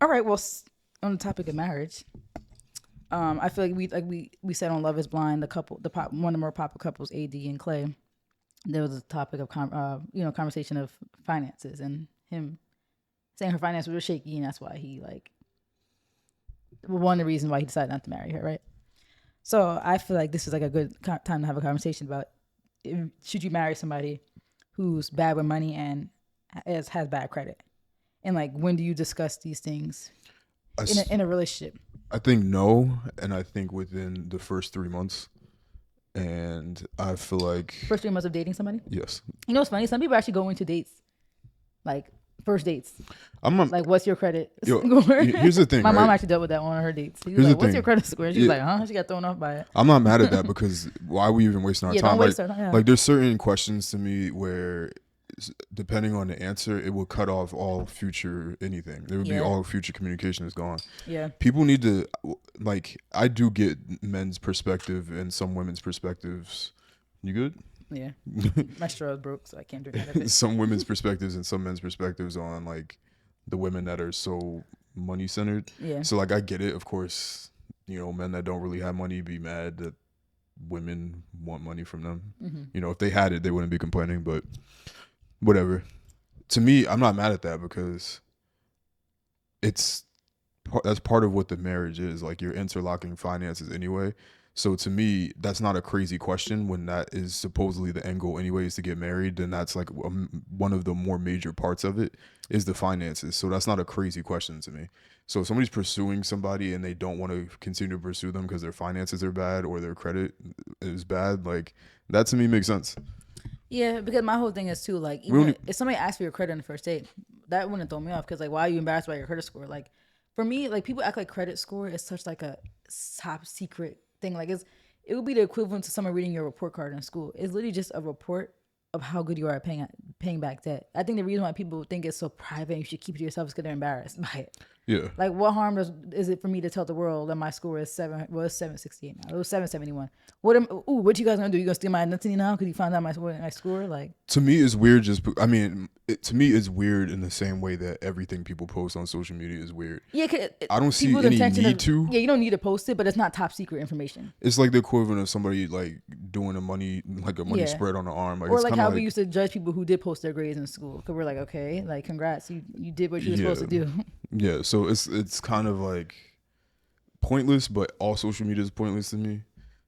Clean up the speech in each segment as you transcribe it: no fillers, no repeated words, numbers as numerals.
All right. Well, on the topic of marriage, I feel like we said on Love Is Blind, the couple, one of the more popular couples, AD and Clay. There was a topic of conversation of finances and him saying her finances were shaky, and that's why he like one of the reasons why he decided not to marry her, right? So I feel like this is like a good time to have a conversation about should you marry somebody who's bad with money and has bad credit, and like when do you discuss these things I, in a relationship? I think no, and I think within the first 3 months, and I feel like First 3 months of dating somebody, yes, you know what's funny? Some people actually go into dates like first dates. I'm not, Like, what's your credit yo. score? Here's the thing, My mom right? actually dealt with that on one of her dates. He was Here's the like, "What's your thing. credit score?" And she was Yeah, like, "Huh?" She got thrown off by it. I'm not mad at that because why are we even wasting our Yeah, don't time? waste her time. Yeah. Like there's certain questions to me where, depending on the answer, it will cut off all future anything. There would be Yeah. all future communication is gone. Yeah. People need to like. I do get men's perspective and some women's perspectives. You good? Yeah. My straw is broke, so I can't drink out of it. Some women's perspectives and some men's perspectives on like the women that are so money centered. Yeah. So like I get it, of course, men that don't really have money be mad that women want money from them. Mm-hmm. If they had it, they wouldn't be complaining, but whatever. To me, I'm not mad at that because it's that's part of what the marriage is. Like you're interlocking finances anyway. So to me, that's not a crazy question when that is supposedly the end goal anyways to get married. Then that's like one of the more major parts of it is the finances. So that's not a crazy question to me. So if somebody's pursuing somebody and they don't want to continue to pursue them because their finances are bad or their credit is bad, like that to me makes sense. Yeah, because my whole thing is too, like, We even only, if somebody asks for your credit on the first date, that wouldn't throw me off because, like, why are you embarrassed by your credit score? Like, for me, like, people act like credit score is such like a top secret thing. Like, it would be the equivalent to someone reading your report card in school. It's literally just a report of how good you are at paying back debt. I think the reason why people think it's so private and you should keep it to yourself is because they're embarrassed by it. yeah. Like, what harm is it for me to tell the world that my score is it's 768 now. It was 771. What you guys gonna do? You gonna steal my identity now because you found out my score? Like, To me, it's weird. I mean, to me, it's weird in the same way that everything people post on social media is weird. yeah, I don't see people's any intention need to. yeah, you don't need to post it, but it's not top secret information. It's like the equivalent of somebody like doing a money Yeah. spread on the arm. Like Or it's like kind how of we like used to judge people who did post their grades in school because we're like, okay, like congrats, you did what you were supposed to do. yeah. So it's kind of like pointless, but all social media is pointless to me.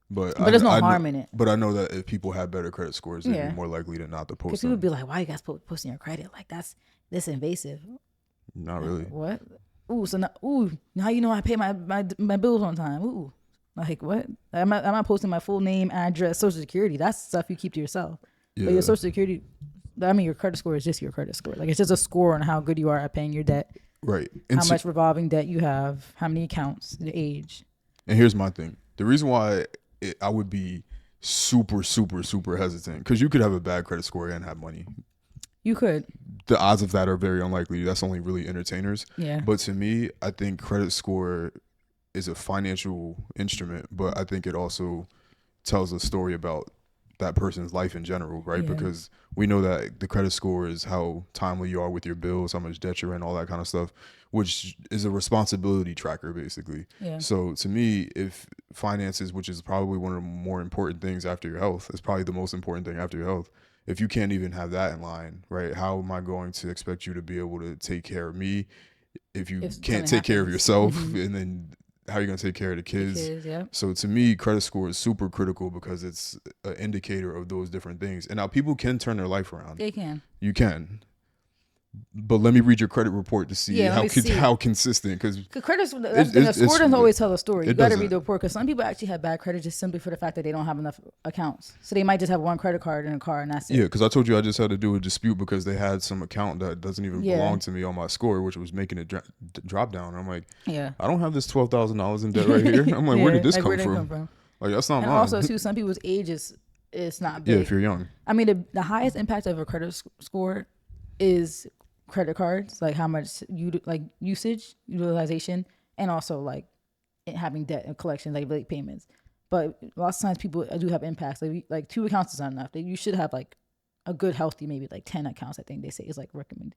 But But there's no I know, harm in it. but I know that if people have better credit scores, they'd Yeah, be more likely to not to because post people would them. be like, why you guys posting your credit? Like that's invasive. Not really. What? Now you know I pay my bills on time. Ooh, like what? I'm not posting my full name, address, social security. That's stuff you keep to yourself. Yeah. But your social security, I mean, your credit score is just your credit score. Like it's just a score on how good you are at paying your debt, Right. how much revolving debt you have, how many accounts, the age. And here's my thing. The reason why I would be super, super, super hesitant, because you could have a bad credit score and have money. You could, The odds of that are very unlikely. That's only really entertainers. yeah, But to me, I think credit score is a financial instrument, but I think it also tells a story about that person's life in general, right? yeah, Because we know that the credit score is how timely you are with your bills, how much debt you're in, all that kind of stuff, which is a responsibility tracker, basically. yeah, So to me, if finances, which is probably one of the more important things after your health, is probably the most important thing after your health. If you can't even have that in line, right? How am I going to expect you to be able to take care of me if you if can't something take care of happens. yourself? Mhm. And then how are you going to take care of the The kids? kids, yeah, So to me, credit score is super critical because it's an indicator of those different things. And now people can turn their life around. they can. You can. But let me read your credit report to see Yeah, let me see. how consistent, because Cause credit, that's the thing, a score doesn't always tell the story. You it got to doesn't. read the report because some people actually have bad credit just simply for the fact that they don't have enough accounts. So they might just have one credit card in a car and that's it. Yeah, because I told you I just had to do a dispute because they had some account that doesn't even Yeah. belong to me on my score, which was making it drop down. I'm like, Yeah. I don't have this $12,000 in debt right here. I'm like, where did this like, come where did it from? come from? Like, that's not And mine. also, too, some people's age is not Yeah, big. if you're young. I mean, the highest impact of a credit score is credit cards, like how much usage, utilization, and also like having debt and collection, like late payments. But lots of times people do have impacts. Like 2 accounts is not enough. You should have like a good healthy maybe like 10 accounts. I think they say is like recommended.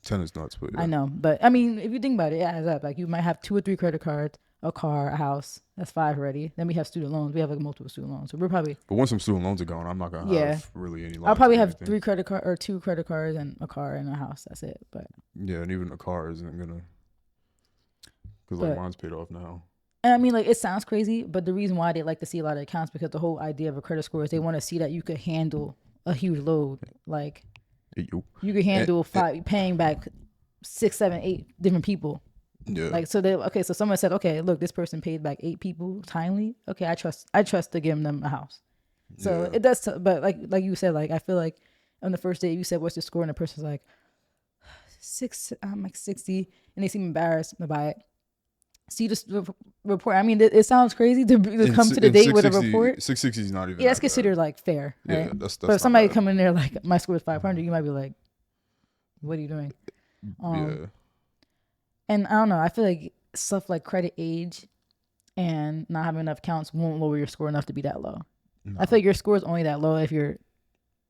10 is nuts, but yeah. I know, but I mean, if you think about it, it adds up. Like you might have 2 or 3 credit cards, a car, a house. That's 5 already. Then we have student loans. We have like multiple student loans. So we're probably But once some student loans are gone, I'm not gonna have really any. I'll probably have anything. 3 credit card or 2 credit cards and a car and a house. That's it. But Yeah, and even a car isn't gonna, because like mine's paid off now. and I mean, like it sounds crazy, but the reason why they like to see a lot of accounts because the whole idea of a credit score is they want to see that you could handle a huge load. Like you could handle paying back 6, 7, 8 different people. Yeah. Like so so someone said, okay, look, this person paid back 8 people timely. Okay, I trust to give them a house. So it does, but like you said, like I feel like on the first date you said, what's your score, and the person's like 6, I'm like 60, and they seem embarrassed by it. See this report. I mean, it sounds crazy to come to the date with a report. 660 is not even. Yeah, that's considered like fair. Right? Yeah, that's but if somebody come in there like my score is 500, you might be like, "What are you doing?" Yeah. And I don't know. I feel like stuff like credit age and not having enough counts won't lower your score enough to be that low. No. I feel like your score is only that low if you're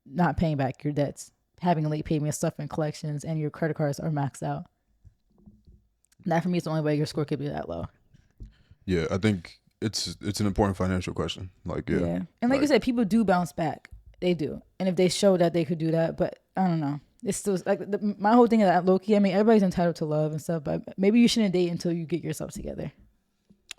not paying back your debts, having late payment stuff in collections, and your credit cards are maxed out. That for me is the only way your score could be that low. Yeah, I think it's an important financial question. Like yeah. And like you said, people do bounce back. They do. And if they show that they could do that, but I don't know. It's still like my whole thing is that low key. I mean, everybody's entitled to love and stuff, but maybe you shouldn't date until you get yourself together.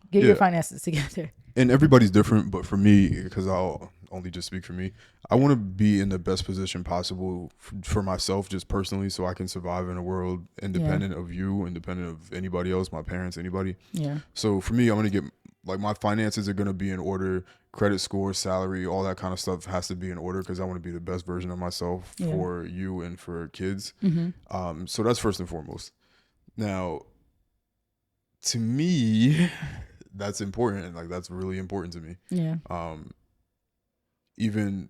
Get your finances together. And everybody's different, but for me, because I'll only just speak for me, I want to be in the best position possible for myself, just personally, so I can survive in a world independent of you, independent of anybody else, my parents, anybody. Yeah. So for me, I'm going to get, like, my finances are going to be in order, credit score, salary, all that kind of stuff has to be in order because I want to be the best version of myself for you and for kids. Mm-hmm. So that's first and foremost. Now, to me, that's important. Like, that's really important to me. Yeah. Even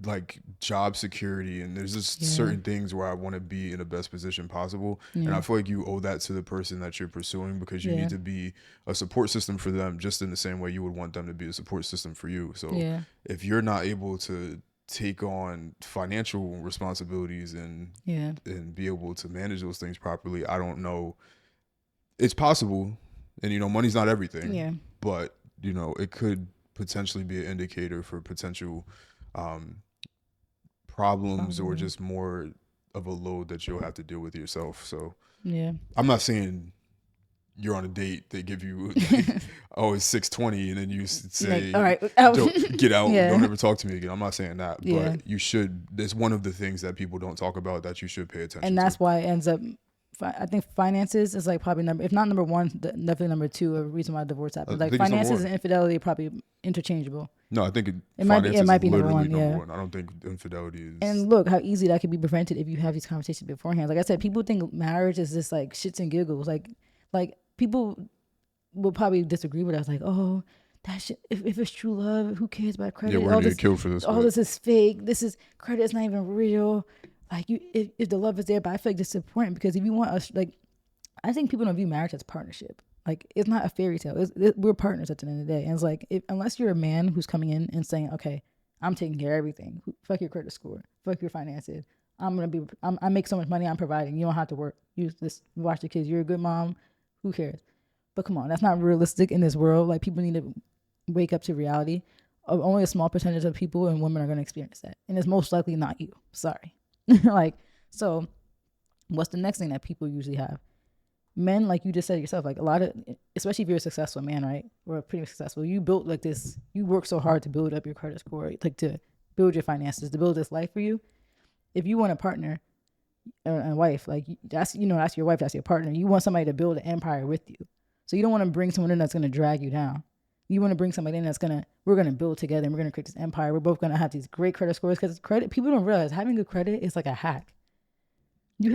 like job security, and there's just certain things where I want to be in the best position possible. And I feel like you owe that to the person that you're pursuing because you need to be a support system for them just in the same way you would want them to be a support system for you. So if you're not able to take on financial responsibilities and be able to manage those things properly, I don't know. It's possible. And, you know, money's not everything. Yeah. But, you know, it could potentially be an indicator for potential problems or just more of a load that you'll have to deal with yourself. So I'm not saying you're on a date, they give you oh, it's 620 and then you say, like, all right, get out, don't ever talk to me again. I'm not saying that, but you should. There's one of the things that people don't talk about that you should pay attention to. And that's why it ends up, I think finances is like probably if not number 1, definitely number 2, a reason why divorce happens. Like finances and infidelity are probably interchangeable. No, I think it might be number one. I don't think infidelity is. And look how easy that could be prevented if you have these conversations beforehand. Like I said, people think marriage is just like shits and giggles. Like people will probably disagree with us. Like, oh, that shit. If it's true love, who cares about credit? Yeah, we're gonna get killed for this. All this is fake. This is credit is not even real. Like if the love is there, but I feel like this is important because if you want us, like, I think people don't view marriage as partnership. Like it's not a fairy tale. We're partners at the end of the day. And it's like unless you're a man who's coming in and saying, okay, I'm taking care of everything. Fuck your credit score. Fuck your finances. I make so much money. I'm providing. You don't have to work. You just watch the kids. You're a good mom. Who cares? But come on, that's not realistic in this world. Like people need to wake up to reality. Only a small percentage of people and women are going to experience that, and it's most likely not you. Sorry. Like, so what's the next thing that people usually have? Men, like you just said yourself, like a lot of, especially if you're a successful man, right? Or pretty successful, you built like this, you work so hard to build up your credit score, like to build your finances, to build this life for you. If you want a partner or a wife, like that's your wife, that's your partner. You want somebody to build an empire with you. So you don't want to bring someone in that's going to drag you down. You want to bring somebody in we're going to build together and we're going to create this empire. We're both going to have these great credit scores because people don't realize having good credit is like a hack. You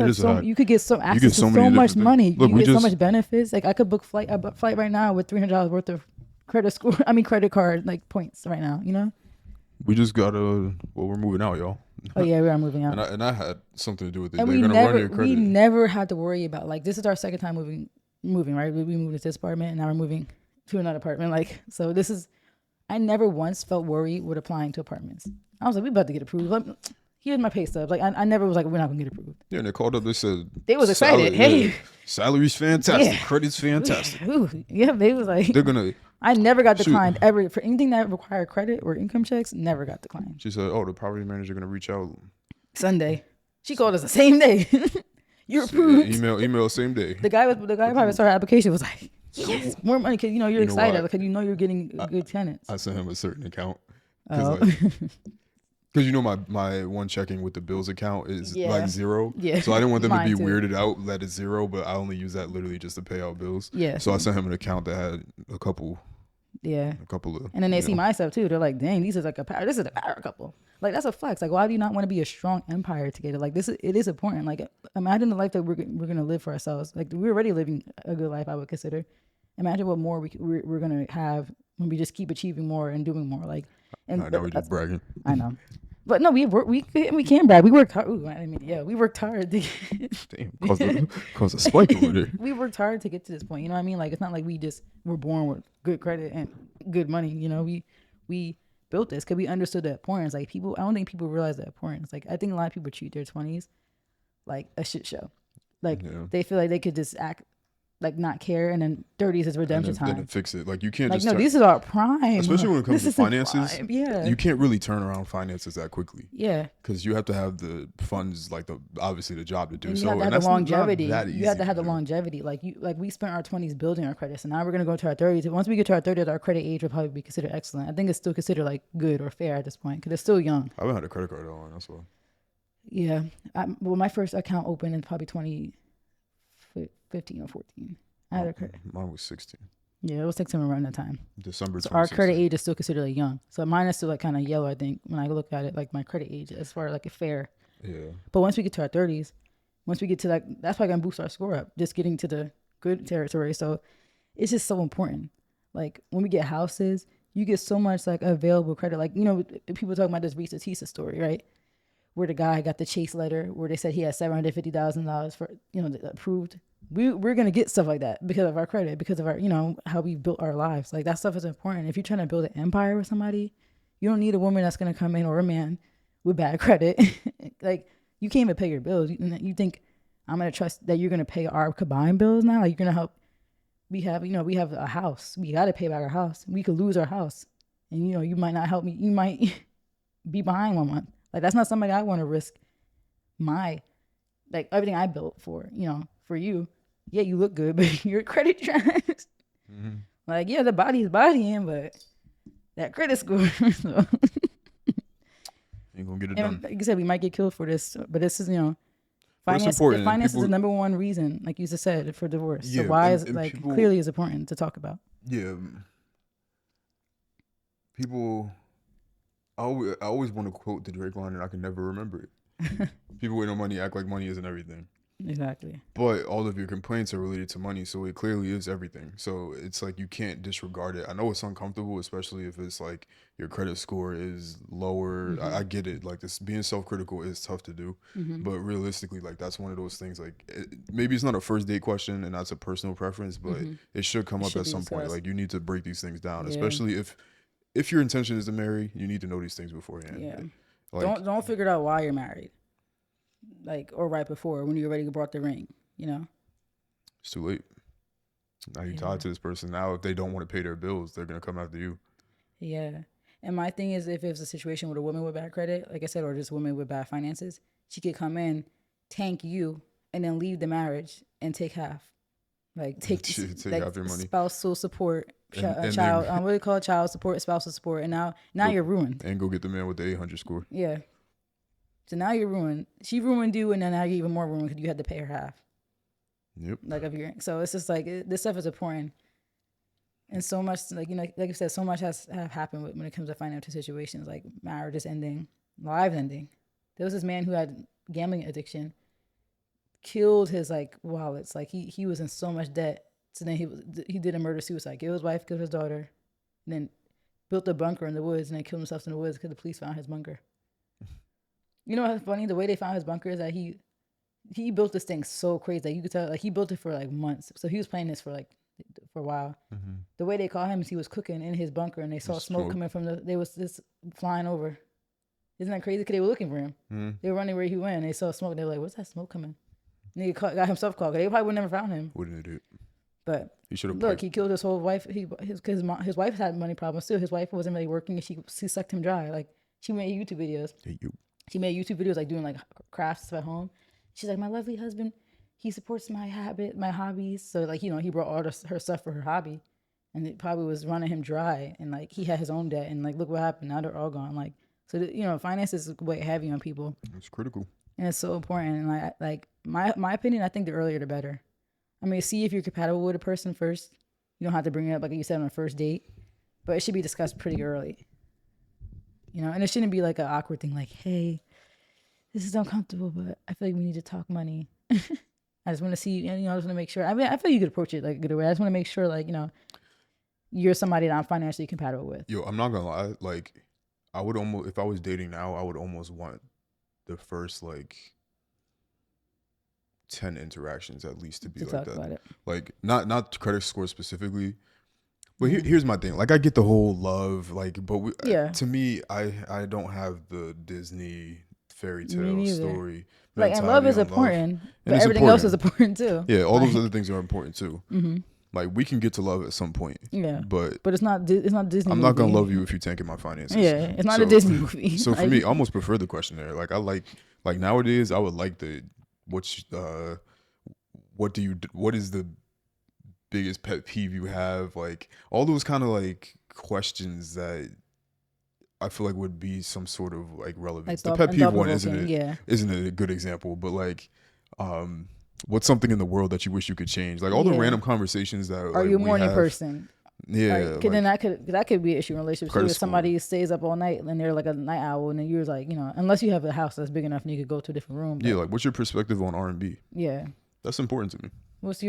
could get access to so much money. You get so much benefits. Like I could book a flight right now with $300 worth of credit card like points right now, you know? We just we're moving out, y'all. Oh yeah, we are moving out. And I had something to do with it. And we never had to worry about, like, this is our second time moving, right? We moved into this apartment and now we're moving to another apartment. Like, so this is, I never once felt worried with applying to apartments. I was like, we about to get approved. Like, here's my pay stubs. Like, I never was like, we're not gonna get approved. Yeah, and they called up. They said They was excited. Hey, salary's fantastic. Yeah. Credit's fantastic. ooh, yeah, they was like, They're gonna. I never got Shoot. declined ever for anything that required credit or income checks. Never got declined. She said, "Oh, the property manager gonna reach out. Sunday, she called us the same day. You're approved. Email same day." The guy probably started application was like, yes, more money because you're excited why? because you're getting good tenants. I sent him a certain account Oh. because my one checking with the bills account is Yeah. like zero. Yeah. So I didn't want them to Mine be too. weirded out that it's zero, but I only use that literally just to pay out bills. Yeah. So I sent him an account that had a couple Yeah. of. And then they you see know, my stuff too. They're like, dang, this is a power couple. Like, that's a flex. Like, why do you not want to be a strong empire together? Like, it is important. Like, imagine the life that we're going to live for ourselves. Like, we're already living a good life, I would consider. Imagine what more we're going to have when we just keep achieving more and doing more. Like, and I know we just bragging. I know. But no, we can brag. We worked hard. Ooh, I mean, yeah, we worked hard to Damn, caused a spike over there. we worked hard to get to this point. You know what I mean? Like, it's not like we just were born with good credit and good money. You know, we built this because we understood the importance. Like, I don't think people realize the importance. Like, I think a lot of people treat their 20s like a shit show. Like, they feel like they could just act like not care, and then 30s is redemption Then time. fix it. Like, you can't Like, just no, this is our prime. especially when it comes This to is the finances. prime. Yeah. You can't really turn around finances that quickly. Yeah. Because you have to have the funds, like obviously the job to do And you so. have to And have that's the longevity. not that You have to easy have the do. longevity. Like, we spent our 20s building our credit, so now we're gonna go to our 30s. Once we get to our 30s, our credit age will probably be considered excellent. I think it's still considered like good or fair at this point because it's still young. I haven't had a credit card on. That's why. Yeah. Well, my first account opened in probably 2015 or 14. I had a credit. Mine was 16. Yeah, it was like somewhere around that time. December. So our credit 2016. age is still considered like young. So mine is still like kind of yellow. I think when I look at it, like my credit age as far as like a fair. Yeah. But once we get to our 30s, once we get to that's probably gonna boost our score up. Just getting to the good territory. So it's just so important. Like, when we get houses, you get so much like available credit. Like, you know, people talking about this Risa Tisa story, right? Where the guy got the Chase letter where they said he had $750,000 for, approved. We're gonna get stuff like that because of our credit, because of our, how we built our lives. Like, that stuff is important. If you're trying to build an empire with somebody, you don't need a woman that's gonna come in, or a man with bad credit. Like, you can't even pay your bills. You think I'm gonna trust that you're gonna pay our combined bills now? Like, you're gonna help. We have a house. We got to pay back our house. We could lose our house, and you might not help me. You might be behind 1 month. Like, that's not somebody I want to risk like everything I built for. For you. Yeah, you look good, but your credit trash. Mm-hmm. Like, yeah, the body's bodying, but that credit score. So. Ain't gonna get it And done. like you said, we might get killed for this, but this is, But it's finance. important. Finance is People- the number one reason, like you just said, for divorce. Yeah, So why and- is it and like people- clearly is important to talk about? Yeah. People. I always want to quote the Drake line, and I can never remember it. People with no money act like money isn't everything. Exactly. But all of your complaints are related to money, so it clearly is everything. So it's like you can't disregard it. I know it's uncomfortable, especially if it's like your credit score is lower. Mm-hmm. I get it. Like, this being self-critical is tough to do, Mm-hmm. but realistically, like, that's one of those things. Like, maybe it's not a first date question, and that's a personal preference, but it should come It up should at be some point. discussed. Like, you need to break these things down, Yeah. especially if your intention is to marry. You need to know these things beforehand. Yeah. Like, Don't figure out why you're married, like, or right before when you already brought the ring. it's too late. Now you're Yeah. tied to this person. Now, if they don't want to pay their bills, they're gonna come after you. Yeah. And my thing is, if it's a situation with a woman with bad credit, like I said, or just women with bad finances, she could come in, tank you, and then leave the marriage and take half. Like, take like half your money. spousal support, And child. then- What do you call it? Child support, spousal support, and now you're ruined. And go get the man with the 800 score. Yeah. So now you're ruined. She ruined you, and then now you're even more ruined because you had to pay her half. Yep. Like, of your. So it's just like this stuff is important, and so much, like like you said, so much has have happened when it comes to financial situations, like marriages ending, lives ending. There was this man who had gambling addiction, killed his like wallets. Like, he was in so much debt. So then he did a murder suicide, killed his wife, killed his daughter, and then built a bunker in the woods, and then killed himself in the woods because the police found his bunker. You know what's funny? The way they found his bunker is that he built this thing so crazy that you could tell, like, he built it for like months. So he was planning this for for a while. Mm-hmm. The way they caught him is he was cooking in his bunker, and they saw smoke coming from they was just flying over. Isn't that crazy? Because they were looking for him. Mm-hmm. They were running where he went, and they saw smoke. They were like, "What's that smoke coming?" And he got himself caught. They probably would never found him. What an idiot. But He should have. look, he killed his whole wife. His wife had money problems too. His wife wasn't really working, and she sucked him dry. Like she made YouTube videos. Hey, you. She made YouTube videos like doing like crafts at home. She's like, my lovely husband, he supports my hobbies. So like, you know, he brought all her stuff for her hobby, and it probably was running him dry. And like, he had his own debt, and like, look what happened. Now they're all gone. Like, so you know, finances weigh heavy on people. It's critical. And it's so important. And like my opinion, I think the earlier the better. I mean, see if you're compatible with a person first. You don't have to bring it up like you said on a first date, but it should be discussed pretty early. You know, and it shouldn't be like an awkward thing like, hey, this is uncomfortable, but I feel like we need to talk money. I just want to see, and you know, I just want to make sure. I mean, I feel you could approach it like a good way. I just want to make sure, like, you know, you're somebody that I'm financially compatible with. Yo, I'm not gonna lie. Like, I would almost, if I was dating now, I would almost want the first like 10 interactions at least to be like that. About it. Like, not credit score specifically, but here's my thing. Like, I get the whole love, like, but to me, I don't have the Disney fairy tale story. Like, and love is important, but everything else is important too. Yeah, all those other things are important too. Mm-hmm. Like, we can get to love at some point. Yeah, but it's not Disney. I'm not gonna love you if you tanking my finances. Yeah, it's not a Disney movie. So for me, I almost prefer the questionnaire. Like, I like nowadays, I would like the what is the biggest pet peeve you have? Like, all those kind of like questions that I feel like would be some sort of like relevance. Like the pet peeve one isn't a good example, but like, what's something in the world that you wish you could change? Like all the random conversations that are you a morning person? Yeah, like, then that could be an issue in relationships too. If somebody stays up all night and they're like a night owl, and then you're like, you know, unless you have a house that's big enough and you could go to a different room. Yeah, like what's your perspective on R&B? Yeah, that's important to me. What's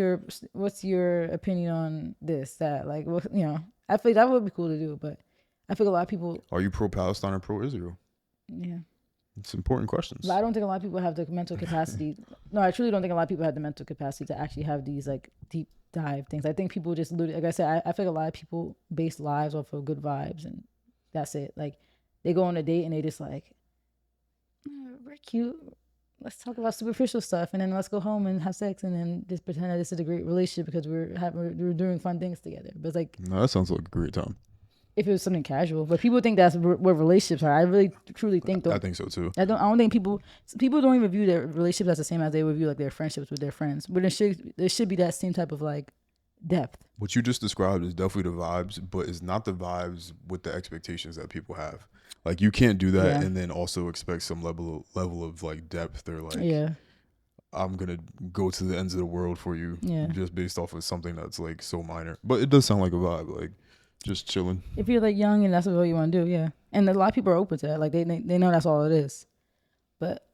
your opinion on this? That like, you know, I feel that would be cool to do, but I feel a lot of people. Are you pro Palestine or pro Israel? Yeah. It's important questions. But I don't think a lot of people have the mental capacity. No, I truly don't think a lot of people have the mental capacity to actually have these like deep dive things. I think people just like I said, I feel like a lot of people base lives off of good vibes, and that's it. Like they go on a date and they just like, we're cute. Let's talk about superficial stuff, and then let's go home and have sex, and then just pretend that this is a great relationship because we're doing fun things together. But it's like, no, that sounds like a great time. If it was something casual, but people think that's what relationships are. I really truly think though. I think so too. I don't think people don't even view their relationships as the same as they would view like their friendships with their friends. But there should be that same type of like depth. What you just described is definitely the vibes, but it's not the vibes with the expectations that people have. Like you can't do that and then also expect some level of like depth or like I'm gonna go to the ends of the world for you just based off of something that's like so minor. But it does sound like a vibe, like just chilling. If you're like young and that's what you want to do, and a lot of people are open to that. Like they know that's all it is. But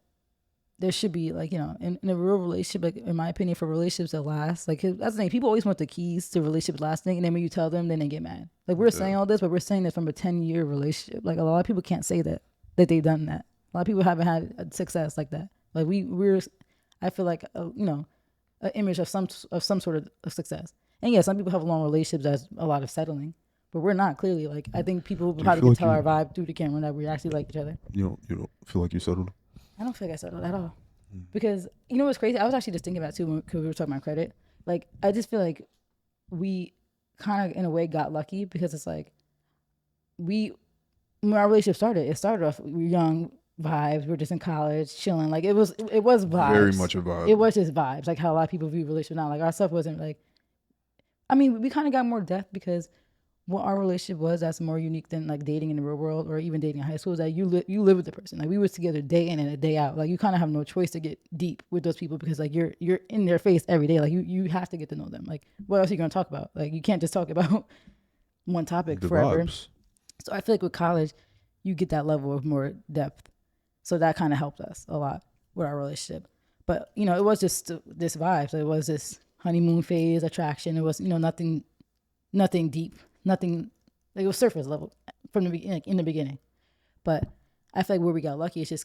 there should be like, you know, in a real relationship, like in my opinion, for relationships that last, like that's the thing. People always want the keys to relationships lasting, and then when you tell them, then they get mad. Like we're saying all this, but we're saying this from a 10-year relationship. Like a lot of people can't say that they've done that. A lot of people haven't had success like that. Like we're, I feel like you know, an image of some sort of success. And some people have long relationships that's a lot of settling. But we're not, clearly. Like I think people probably can tell our vibe through the camera that we actually like each other. You don't feel like you settled? I don't feel like I settled at all. Because you know what's crazy? I was actually just thinking about too because we were talking about credit. Like I just feel like we kind of in a way got lucky because it's like when our relationship started, it started off we were young vibes. We were just in college chilling. Like it was vibes. Very much a vibe. It was just vibes. Like how a lot of people view relationships now. Like our stuff wasn't like. I mean, we kind of got more depth because. What our relationship was that's more unique than like dating in the real world or even dating in high school is that you live with the person. Like we was together day in and a day out. Like you kind of have no choice to get deep with those people because like you're in their face every day. Like you have to get to know them. Like what else are you gonna talk about? Like you can't just talk about one topic forever. Vibes. So I feel like with college, you get that level of more depth. So that kind of helped us a lot with our relationship. But you know, it was just this vibe. So it was this honeymoon phase attraction. It was nothing deep. Nothing, like it was surface level from the beginning, in the beginning. But I feel like where we got lucky, it's just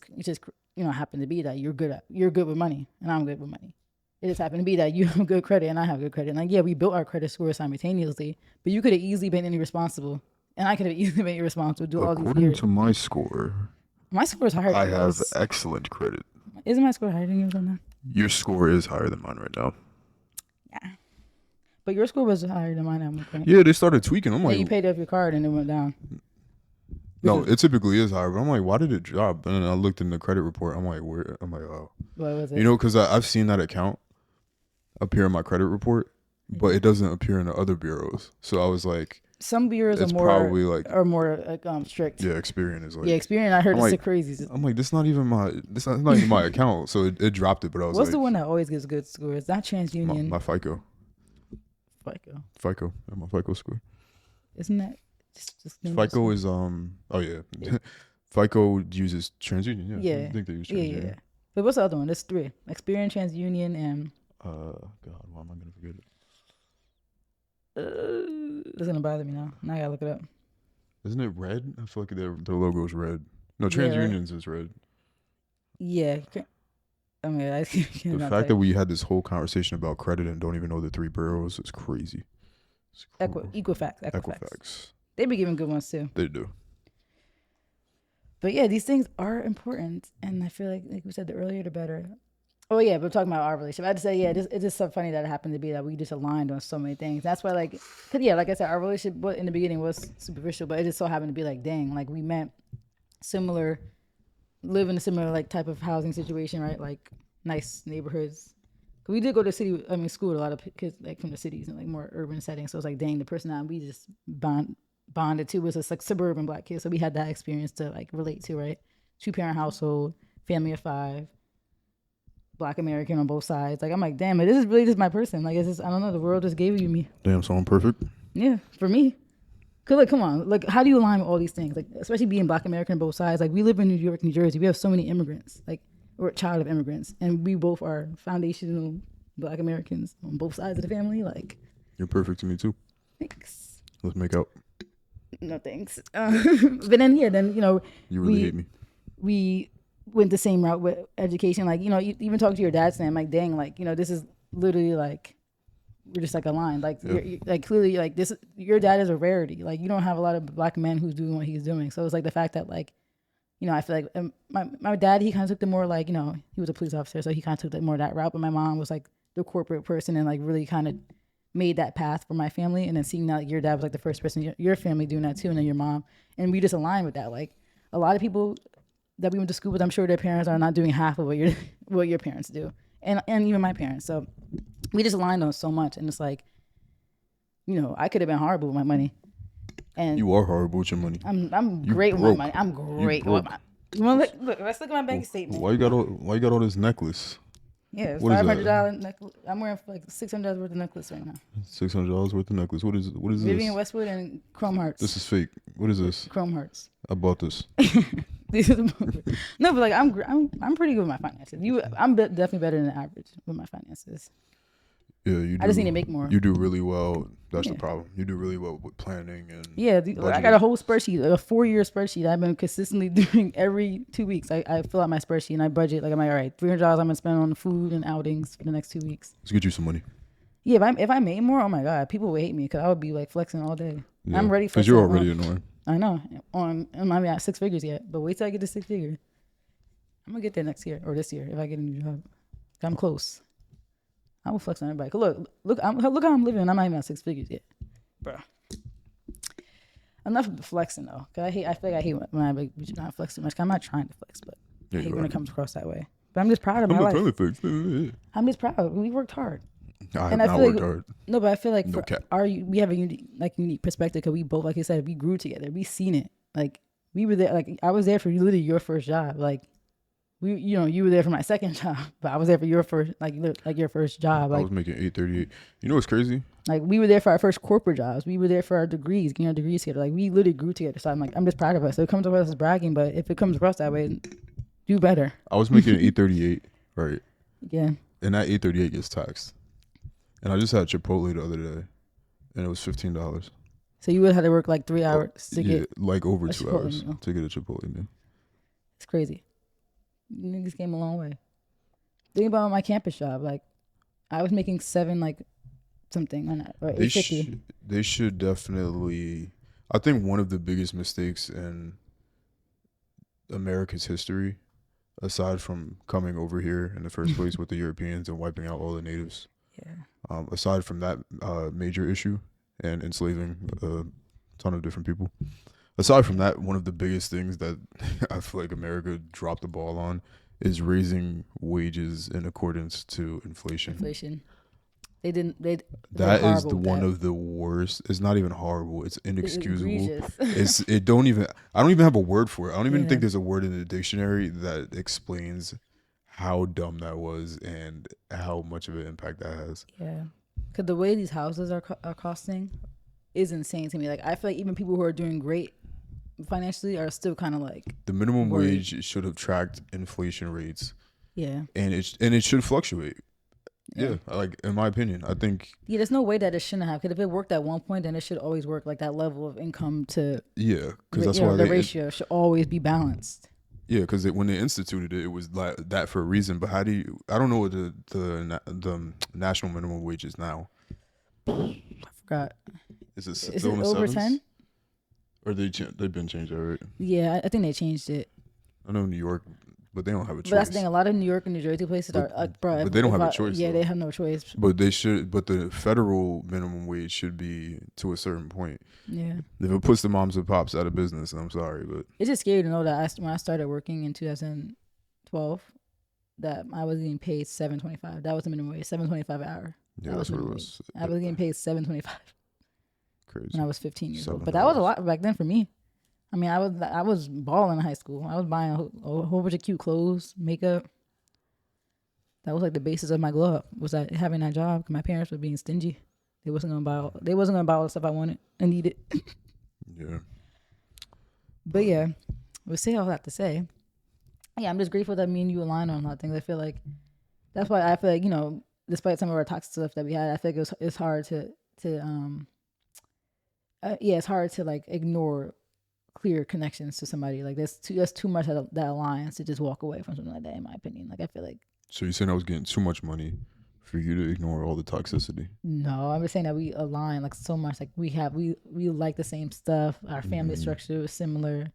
happened to be that you're good with money and I'm good with money. It just happened to be that you have good credit and I have good credit. Like, yeah, we built our credit score simultaneously, but you could have easily been irresponsible, and I could have easily been irresponsible. Do all these According years. to my score, My score is higher I than have yours. excellent credit. Isn't my score higher than yours on that? Your score is higher than mine right now. Yeah. But your score was higher than mine at one point. Yeah, they started tweaking. I'm Yeah, like, you paid off your card and it went down. no, it typically is higher, but I'm like, why did it drop? And then I looked in the credit report. I'm like, where? I'm like, oh, What was it? you know, because I've seen that account appear in my credit report, but it doesn't appear in the other bureaus. So I was like, Some bureaus it's are more probably like, strict. yeah, Experian is like, Yeah, Experian. I heard I'm it's like- the craziest. I'm like, this not even my account. So it dropped it, but I was What's like, the one that always gives good scores? Not my, TransUnion. my FICO, FICO. my FICO score. Isn't that just FICO is oh yeah, FICO uses TransUnion. Yeah, Yeah. I think they use Yeah, TransUnion. yeah. But what's the other one? There's three: Experian, TransUnion, and God, why am I gonna forget it? it's gonna bother me now. Now I gotta look it up. Isn't it red? I feel like their logo is red. No, Yeah, right. TransUnion's is red. Yeah. I mean, I The cannot fact that type. we had this whole conversation about credit and don't even know the three boroughs is crazy. It's Equifax. Equifax. They be giving good ones too. They do. But yeah, these things are important, and I feel like we said, the earlier the better. Oh yeah, but talking about our relationship, I had to say, yeah, it's just so funny that it happened to be that we just aligned on so many things. That's why, like, cause yeah, like I said, our relationship in the beginning was superficial, but it just so happened to be like, dang, like we met similar, live in a similar like type of housing situation, right? Like nice neighborhoods. We did go to school with a lot of kids like from the cities and like more urban settings. So it's like, dang, the person that we just bonded to was just like suburban Black kids. So we had that experience to like relate to, right? 2-parent household, family of 5, Black American on both sides. Like I'm like, damn, this is really just my person. Like it's just, I don't know, the world just gave you me. Damn, so I'm perfect. Yeah, for me. Cause like, come on, like how do you align with all these things? Like especially being Black American on both sides. Like we live in New York, New Jersey. We have so many immigrants. Like we're a child of immigrants, and we both are foundational Black Americans on both sides of the family. Like, You're perfect to me too. thanks. Let's make out. No thanks. But then you know, You really hate me. we went the same route with education. Like, you know, you even talk to your dad, saying like, dang, like, you know, this is literally like we're just like aligned. Like, Yeah. you're like clearly like this. Your dad is a rarity. Like, you don't have a lot of Black men who's doing what he's doing. So it's like the fact that like, you know, I feel like my dad, he kind of took the more like, you know, he was a police officer, so he kind of took the more that route. But my mom was like the corporate person and like really kind of made that path for my family. And then seeing that like, your dad was like the first person in your family doing that too, and then your mom, and we just aligned with that. Like a lot of people that we went to school with, I'm sure their parents are not doing half of what your parents do, and even my parents. So we just aligned on so much, and it's like, you know, I could have been horrible with my money, and You are horrible with your money. I'm You great with broke. my money. I'm great broke. with my. You want to look? Let's look at my bank statement. Why you got all this necklace? Yeah, it's What is that? $500 necklace. I'm wearing like $600 worth of necklace right now. $600 worth of necklace. What is Vivian this? Westwood and Chrome Hearts. This is fake. What is this? Chrome Hearts. I bought this. These are the no, but like I'm pretty good with my finances. I'm definitely better than average with my finances. Yeah, you do. I just need to make more. You do really well. That's Yeah. the problem. You do really well with planning and Yeah, I budgeting. got a whole spreadsheet, a 4-year spreadsheet I've been consistently doing every 2 weeks. I fill out my spreadsheet and I budget. Like I'm like, all right, $300 I'm gonna spend on food and outings for the next 2 weeks. Let's get you some money. Yeah, if I made more, oh my god, people would hate me because I would be like flexing all day. Yeah. I'm ready for. Because you're some- already annoying. I know. I'm not even at 6 figures yet, but wait till I get to 6 figures. I'm gonna get there next year or this year if I get a new job. I'm close. I will flex on everybody. 'Cause look how I'm living. And I'm not even at 6 figures yet, bro. Enough of the flexing though, cause I feel like I hate when I like, we not flex too much. 'Cause I'm not trying to flex, but Yeah, I hate you when are. it comes across that way. But I'm just proud of I'm my not life. trying to fix. I'm just proud. We worked hard. I have And I not feel like- worked hard. No, but I feel like No for cap. we have a unique perspective because we both, like you said, we grew together. We seen it. Like we were there. Like I was there for literally your first job. Like you were there for my second job, but I was there for your first, like your first job. I Like was making $838. You know what's crazy? like we were there for our first corporate jobs. We were there for our degrees, getting our degrees together. Like we literally grew together. So I'm just proud of us. So it comes to us as bragging, but if it comes across that way, do better. I was making $838, right? Yeah. And that $838 gets taxed. And I just had Chipotle the other day, and it was $15. So you would have to work like 3 hours to Yeah, get. like over a 2 Chipotle hours meal. to get a Chipotle meal. It's crazy. Niggas came a long way. Think about my campus job. Like I was making 7 like something on that, or They 850. they should definitely. I think one of the biggest mistakes in America's history, aside from coming over here in the first place with the Europeans and wiping out all the natives, Yeah. aside from that major issue and enslaving a ton of different people, aside from that, one of the biggest things that I feel like America dropped the ball on is raising wages in accordance to inflation. Inflation. They didn't. They're That is horrible the with one that. of the worst. It's not even horrible. It's inexcusable. Egregious. It don't even. I don't even have a word for it. I don't even Yeah. think there's a word in the dictionary that explains how dumb that was and how much of an impact that has. Yeah, because the way these houses are costing is insane to me. Like I feel like even people who are doing great financially are still kind of like, The minimum Worried. wage should have tracked inflation rates, yeah, and it should fluctuate. Yeah, like in my opinion, I think yeah. There's no way that it shouldn't have. Because if it worked at one point, then it should always work. Like that level of income to because that's why the they ratio should always be balanced. yeah, because when they instituted it, it was like that for a reason. But how do you? I don't know what the national minimum wage is now. I forgot. Is it Is still it in the over sevens? 10? Or they've been changed already? Yeah, I think they changed it. I know New York, but they don't have a choice. But that's the thing. A lot of New York and New Jersey places are like, bro. but they don't have a choice, Yeah, though. they have no choice. But they should. But the federal minimum wage should be to a certain point. Yeah. If it puts the moms and pops out of business, I'm sorry, but It's just scary to know that when I started working in 2012, that I was getting paid $7.25. That was the minimum wage, $7.25 an hour. yeah, That that's what it minimum was. wage. I was getting paid $7.25 Crazy. when I was 15 years old. But that was a lot back then for me. I mean, I was balling in high school. I was buying a whole bunch of cute clothes, makeup. That was like the basis of my glow up. Was that having that job? 'Cause my parents were being stingy. They wasn't gonna buy all the stuff I wanted and needed. Yeah. But yeah, we'll say all that to say. Yeah, I'm just grateful that me and you align on a lot of things. I feel like that's why I feel like, despite some of our toxic stuff that we had, I feel like it's hard to it's hard to like ignore clear connections to somebody. Like that's too much that aligns to just walk away from something like that, in my opinion. Like I feel like, So you're saying I was getting too much money for you to ignore all the toxicity? no, I'm just saying that we align like so much. Like we like the same stuff. Our family structure is similar.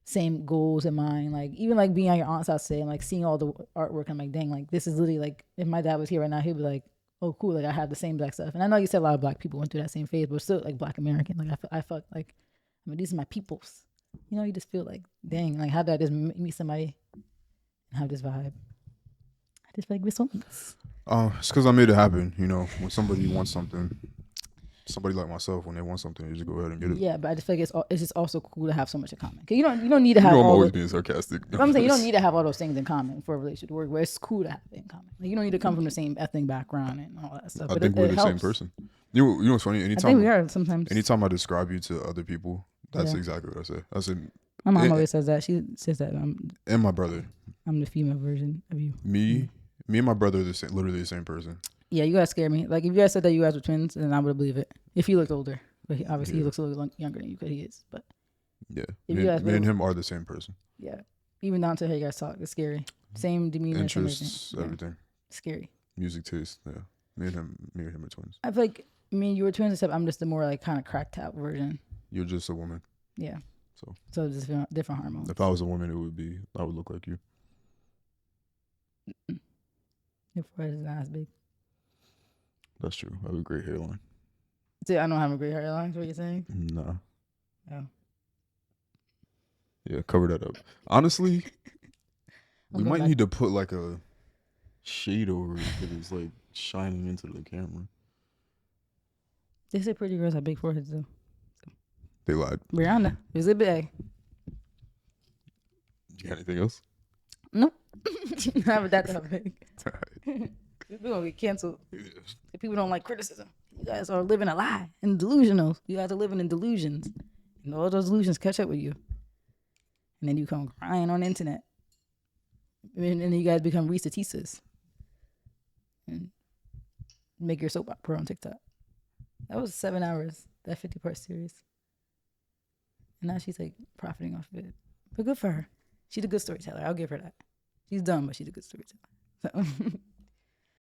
Same goals in mind. Like even like being at your aunt's house today and like seeing all the artwork, I'm like, dang, like this is literally like, if my dad was here right now, he'd be like, oh cool, like I have the same black stuff. And I know you said a lot of black people went through that same phase, but still like Black American. Like I felt like, I mean, these are my peoples. You just feel like, dang, like how did I just meet somebody and have this vibe? I just feel like we're soulmates. It's because I made it happen. When somebody wants something, somebody like myself, when they want something, they just go ahead and get it. Yeah, but I just feel like it's just also cool to have so much in common. Cause you don't need to have I'm all always the, being sarcastic. but I'm saying you don't need to have all those things in common for a relationship to work. Where it's cool to have it in common. Like you don't need to come from the same ethnic background and all that stuff. I But think it we're the same helps. person. You know what's funny? I think we are sometimes. Anytime I describe you to other people, that's Yeah. exactly what I say. I said, My mom always says that. She says that and my brother, I'm the female version of you. me and my brother are literally the same person. Yeah, you guys scare me. Like if you guys said that you guys were twins, then I would believe it. If he looked older, but he looks a little younger than you because he is. But Yeah, If me, you guys me and were- him are the same person. yeah, even down to how you guys talk, it's scary. Same demeanor, same Interests, everything. Yeah, everything, scary. music taste. Yeah, me and him are twins. I feel like me and you were twins, except I'm just the more like kind of cracked out version. You're just a woman. Yeah. So just different hormones. if I was a woman, I would look like you. Your forehead is not as big. That's true. I have a great hairline. See, I don't have a great hairline. Is what you're saying? Nah. Oh. Yeah, cover that up. Honestly, we going might back. need to put like a shade over it because it's like shining into the camera. They say pretty girls have big foreheads though. They lied. Brianna, Exhibit A. You got anything else? Nope. Not that big. We're gonna get canceled. If people don't like criticism, you guys are living a lie and delusional. You guys are living in delusions, and all those delusions catch up with you. And then you come crying on the internet, and then you guys become Risa Tisas and make your soap opera on TikTok. That was 7 hours. That 50-part series, and now she's like profiting off of it. But good for her. She's a good storyteller. I'll give her that. She's dumb, but she's a good storyteller. So